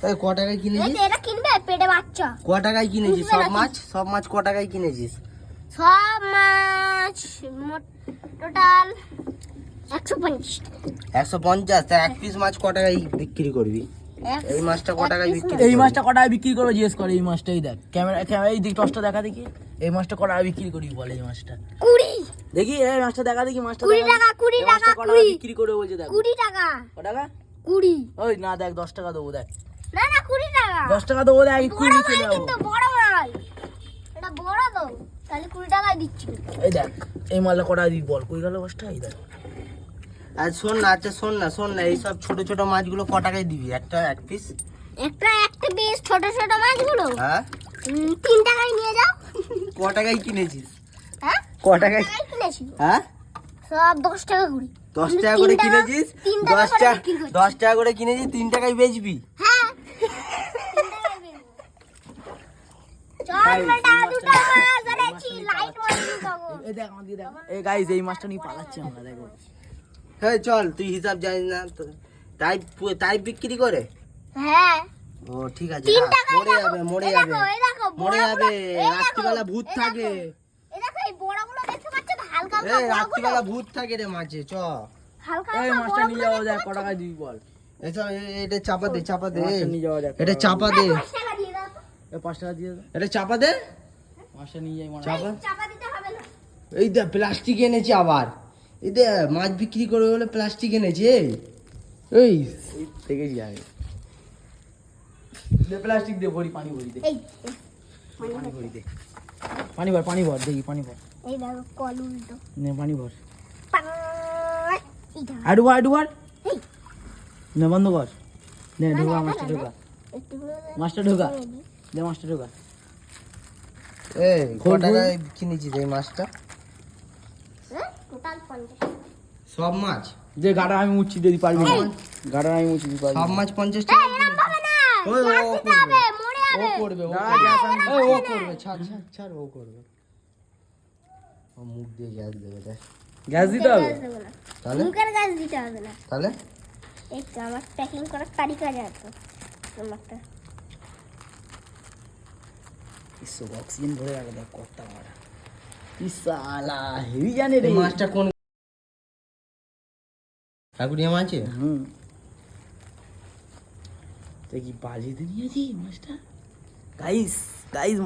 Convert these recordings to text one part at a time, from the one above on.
এই ক টাকায় কিনেছিস? এটা কিনবে পেটে বাচ্চা। ক টাকায় কিনেছিস সব মাছ ক টাকায় কিনেছিস? সব মাছ টোটাল 150। 150। তা এক পিস মাছ ক টাকায় বিক্রি করবি? এই মাছটা ক টাকায় বিক্রি? এই মাছটা ক টাকায় বিক্রি করবে জিজ্ঞেস করে। এই মাছটাই দেখ, ক্যামেরা এই দিক টসটা দেখা দেখি। এই মাছটা ক টাকায় বিক্রি করবি বল? এই মাছটা 20। দেখি এই মাছটা দেখা দেখি। মাছটা 20 টাকা, 20 টাকা, 20 বিক্রি করবে বলছে। দেখ 20 টাকা। ক টাকা? 20। ওই না দেখ 10 টাকা দেবো। দেখ না 20 টাকা। 10 টাকা দেবো। দেখ বড় 20 মাল চলে যাবো। কিন্তু বড় মাল। এটা বড় তো, তাহলে 20 টাকায় দিচ্ছি। এই দেখ এই মালটা ক টাকা দিবি বল? কই গেল মাছটা? এই দেখ। আর শোন না এই সব ছোট ছোট মাছগুলো ক টাকায় দিবি? এক পিস? একটা পিস ছোট ছোট মাছগুলো হ্যাঁ 3 টাকায় নিয়ে যাও। ক টাকায় কিনেছিস? হ্যাঁ ক টাকায় কিনেছি? হ্যাঁ সব 10 টাকা করে। 10 টাকা করে কিনেছিস? 10 টাকা করে কিনেছিস, 3 টাকায় বেচবি? হ্যাঁ 3 টাকায় বেচবো। চল বেটা দুটো মাছ ধরেছি, লাইট মারবি তখন। এই দেখ আমাদের দেখ। এই গাইস এই মাছটা নিয়ে পালাচ্ছি আমরা। দেখো হ্যাঁ চল, তুই হিসাব জানিস না তো। তাই বিক্রি করে? হ্যাঁ ও ঠিক আছে। 3 টাকায় মরে যাবে রাত্রিবেলা ভূত থাকে। এই দেখো এই বড়গুলো দেখতে পাচ্ছ তো, হালকা এই হালকা রাত্রিবেলা ভূত থাকে রে মাছে। চ হালকা এই হালকা মাছটা নিয়ে যাও। দেখ ক টাকায় দিবি বল? এটা চাপা দে মাছটা নিয়ে যাওয়া যাক। এটা চাপা দে 5 টাকা দিয়ে দাও তো। এই 5 টাকা দিয়ে দে। এটা চাপা দে। মাছটা নিয়ে যাই মানে। চাপা দিতে হবে না। এই দে প্লাস্টিক এনেছি আবার। এই দে মাছ বিক্রি করে বলে প্লাস্টিক এনেছি। এই দেখেছি আমি। দে প্লাস্টিক দে, ভরি পানি ভরি দে। এই পানি ভরি দে। পানি ভর দেখি পানি ভর। এই দেখো কল উল্টো। নে পানি ভর। এইটা আডু ভর। এই নে বন্ধ কর। নে ঢোকা মাছটা ঢোকা। একটু মাছটা ঢোকা। দে মাছটা ঢোকা। এই ক টাকায় কিনেছিস এই মাছটা? টোটাল 50। সব মাছ? যে গাড়া আমি মুচ্ছি দিতে পারবি না? গাড়া আমি মুচ্ছি দিতে পারবি সব না? মাছ 50 টাকা? এরকম ভাবে না। ওই ও গ্যাস দিতে হবে, মরে যাবে। ও করবে ছাড় ও করবে। ও মুখ দিয়ে গ্যাস দেবে দেখ। গ্যাস দিতে হবে? গ্যাস দেবো না। তাহলে মুখের গ্যাস দিতে হবে না। তাহলে এই তো আমার প্যাকিং করার তারিখা আছে তোমারটা। ইসো অক্সিজেন ভরে রাখা দেখ কত মারা। ইসালা হেভি জানে রে এই মাছটা কোন ঠাকুরিয়া মাছে? দেখি বাজিতে নিয়েছি মাছটা। গাইস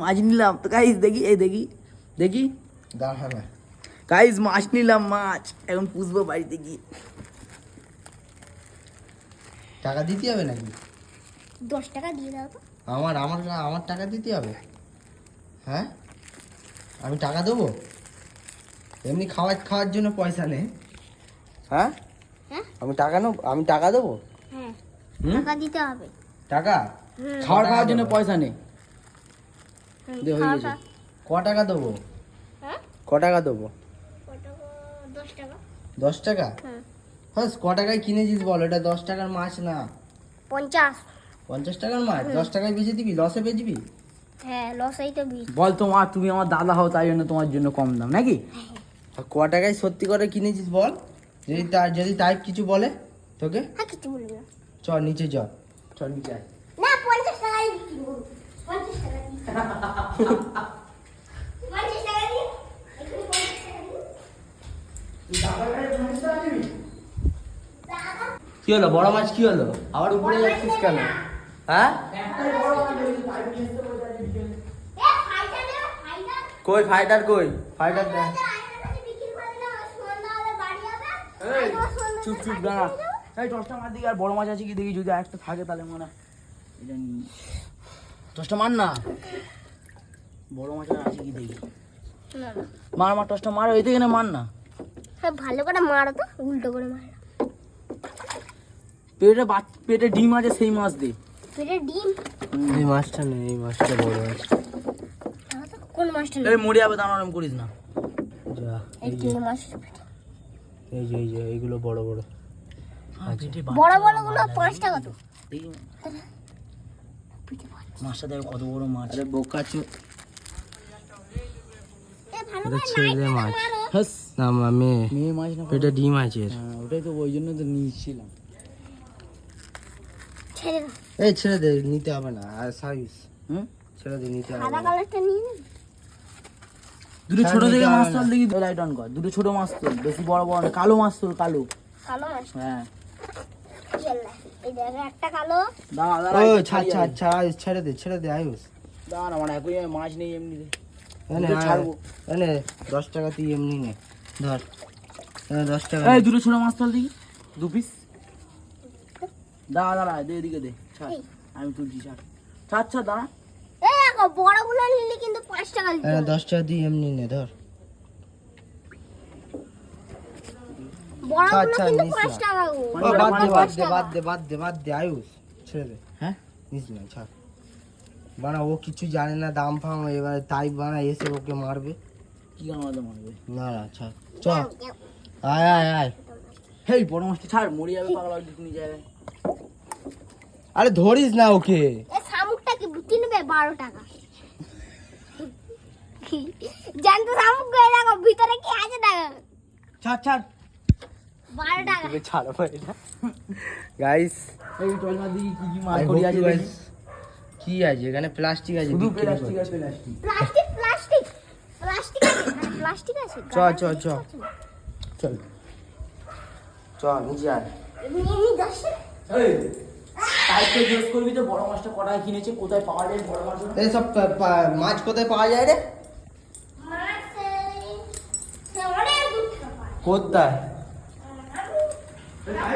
মাছ নিলাম তো গাইস। দেখি এই দেখি দাঁড়া না। গাইস মাছ নিলাম। মাছ এখন পুষবো বাড়িতে গিয়ে। টাকা দিতে হবে নাকি? 10 টাকা দিয়ে দাও তো। আমার টাকা দিতে হবে? হ্যাঁ আমি টাকা দেবো? এমনি খাওয়ার জন্য পয়সা নেই। হ্যাঁ হ্যাঁ আমি টাকা দেবো? হ্যাঁ হুম? টাকা দিতে হবে। টাকা খাওয়ার জন্য পয়সা নেই। দে হয়ে গেছে। ক টাকা দেবো? হ্যাঁ ক টাকা দেবো? কত? 10 টাকা। 10 টাকা? হ্যাঁ হ্যাঁ ক টাকায় কিনেছিস বল? এটা 10 টাকার মাছ না। 50। 50 টাকার মাছ 10 টাকায় বেচে দিবি? লসে বেচবি? হ্যাঁ লসেই তো বিল। বল তুমি আমার দাদা হও তাই জন্য তোমার জন্য কম দাম নাকি? ক টাকায় সত্যি করে কিনেছিস বল? যদি তাই কিছু বলে তোকে? হ্যাঁ কিছু বলবি না। চল নিচে চল। চল নিচে আয়। না 50 টাকাই বিক্রি করব। 50 টাকা দিই। 50 টাকা দিই। এখানে 50 টাকা দিই। কি হলো? বড় মাছ কি হলো? আবার উপরে যাচ্ছিস কেন? হ্যাঁ কই ফাইটার কই? ফাইটার চুপ দাঁড়া। এই 10টা মার দিকে। আর বড় মাছ আছে কি দেখি, যদি একটা থাকে তাহলে মনে হয় 10টা মার না। বড় মাছ আছে কি দেখি। মার 10টা মার। এই থেকে মার না। হ্যাঁ ভালো করে মারো তো, উল্টো করে মারো। পেটে ডিম আছে সেই মাছ দে। পেটে ডিম? এই মাছটা নেই, এই মাছটা বড় মাছ। কোন মাছটা? এই মরে যাবে, দাঁড়ানো করিস না। যা এই তিন মাছ। এই যে এইগুলো বড় বড়। বড় বড় গুলো 5 টাকা তো। মাছটা দেখো কত বড় মাছ। আরে বোকা চু। এ ভালো এটা করে ছেলে মাছ। হাস না মেয়ে মাছ না। পেটে ডিম আছে। ওটাই তো ওই জন্য তো নিয়েছিলাম। ছেড়ে দাও। এই ছেড়ে দে, নিতে হবে না আর সাইজ হুম ছেড়ে দে, নিতে হবে সাদা না। কালারটা নিয়ে নিন। দুটো স্যার, ছোট নিতে থেকে হবে মাছ না। তোল দেখি, লাইট অন কর। দুটো ছোট মাছ তোল, বেশি বড় বড় না, কালো মাছ তোল, কালো। কালো মাছ হ্যাঁ চলে। এই দেখো একটা কালো। দাঁড়া দাঁড়া ও একটু ছাড় ছাড়িয়ে ছাড় আয়। ছাড়, ছেড়ে দে আয়ুষ। দাঁড়া আমার একই মাছ নেই এমনি রে। এনে দুটো ছাড়বো। এনে 10 টাকা তুই এমনি নে, ধর। 10 টাকা এই নে। দুটো ছোট মাছ তোল দেখি, 2 পিস। দাঁড়া দাঁড়া, দে এদিকে দে, ছাড়। এই। আমি তুলছি, ছাড় ছাড় ছাড়, দাঁড়া। এই দেখো বড়গুলো নিলে কিন্তু 5 টাকা দিতে এনে হবে। 10 টাকা তুই এমনি নে, ধর। বড়গুলো আচ্ছা, কিন্তু নিস 5 না। টাকা গো। ও বড় বাদ দে, বড় বাদ 5 দে, টাকা। বাদ দে আয়ুষ, ছেড়ে দে। হ্যাঁ নিস না, ছাড়। বানা ও কিছু জানে না দাম ফাম, এবার তাই বানা এসে ওকে মারবে। কি গান মারবে? না না, ছাড়। চ, যাও, যাও। আয়। হেই বড় মাছটা ছাড়, মরে যাবে পাগলা দুটো জায়গায়। আরে ধরিস না ওকে। এই শামুকটা কি কিনবে 12 টাকা। জানতো শামুক গয়ে দেখো ভিতরে কি আছে টাকা। ছাড় ছাড়। 12 টাকা। ছাড়বো এটা গাইস। এই চল না দেখি কি কি মাছ করি আছে দেখি। কি আছে এখানে? প্লাস্টিক আছে, শুধু বিক্রি প্লাস্টিক করছে। আর প্লাস্টিক। প্লাস্টিক আছে। প্লাস্টিক আছে। চ চল নিচে আয়। এমনি যাচ্ছে। এই তাইকে জিজ্ঞেস করবি তো বড় মাছটা কটায় কিনেছে, কোথায় পাওয়া যায় বড় মাছ? এই সব মাছ কোথায় পাওয়া যায় রে? মাছ সে অনেক দূর থেকে পায়। কোথায়? ওটা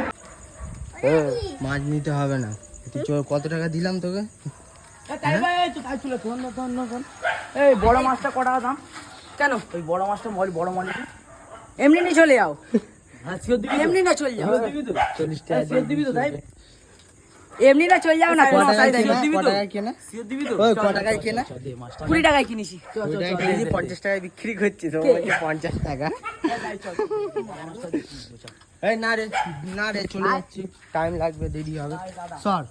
কি? মাছ নিতে হবে না। তুই চল, কত টাকা দিলাম তোকে? তাই ভাই তো তাই চলে ফোন এই বড় মাছটা ক টাকা দাম? কেন ওই বড় মাছটা বড় মাছ এমনি নিয়ে চলে যাও। হ্যাঁ সিও দিবি, এমনি না চলে যাও। দিবি তো 40 টাকা সিও দিবি তো তাই, এমনি না চলে যাও না, কোনো অসুবিধা নেই। দিবি তো কেনা? সিও দিবি তো? ওই ক টাকায় কেনা? 20 টাকায় কিনেছি। 20 টাকায় কিনেছি, 50 টাকায় বিক্রি করছি তো, কে? বলছে 50 টাকা। এই না রে চলে যাচ্ছি, টাইম লাগবে, দেরি হবে। সর।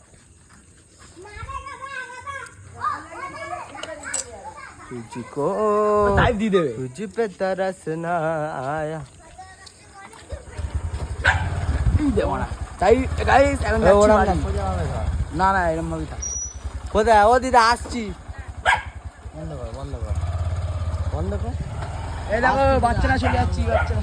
तुझको টাইপ দিয়ে দেবে। तुझ पे तरस ना आया। দেবো না তাই গাইস এখন ওই যাচ্ছি ওরম বাড়ি। না, সোজা ভাবে ধর। না না এরকম ভাবে থাক। কোথায়? ও দিদা আসছি। বন্ধ কর। এই দেখো বাচ্চারা চলে যাচ্ছি, বাচ্চারা।